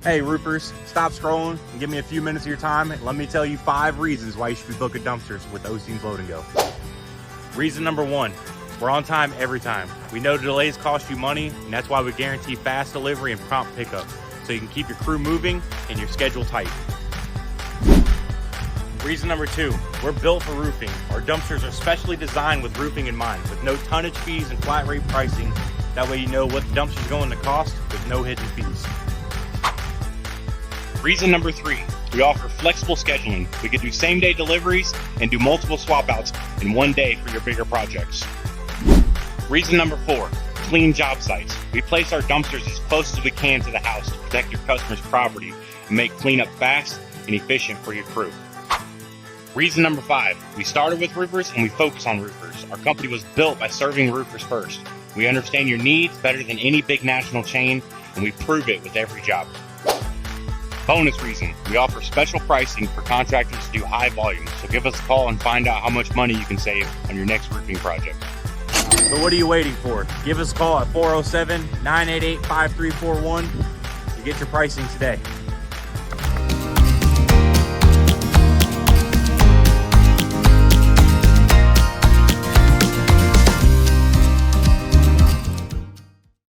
Hey roofers, stop scrolling and give me a few minutes of your time and let me tell you 5 reasons why you should be booking dumpsters with Osteen's Load and Go. Reason number 1, we're on time every time. We know delays cost you money, and that's why we guarantee fast delivery and prompt pickup, so you can keep your crew moving and your schedule tight. Reason number 2, we're built for roofing. Our dumpsters are specially designed with roofing in mind, with no tonnage fees and flat rate pricing. That way you know what the dumpster's going to cost with no hidden fees. Reason number 3, we offer flexible scheduling. We can do same-day deliveries and do multiple swap-outs in one day for your bigger projects. Reason number 4, clean job sites. We place our dumpsters as close as we can to the house to protect your customer's property and make cleanup fast and efficient for your crew. Reason number 5, we started with roofers and we focus on roofers. Our company was built by serving roofers first. We understand your needs better than any big national chain, and we prove it with every job. Bonus reason, we offer special pricing for contractors to do high volume, so give us a call and find out how much money you can save on your next roofing project. So what are you waiting for? Give us a call at 407-988-5341 to get your pricing today.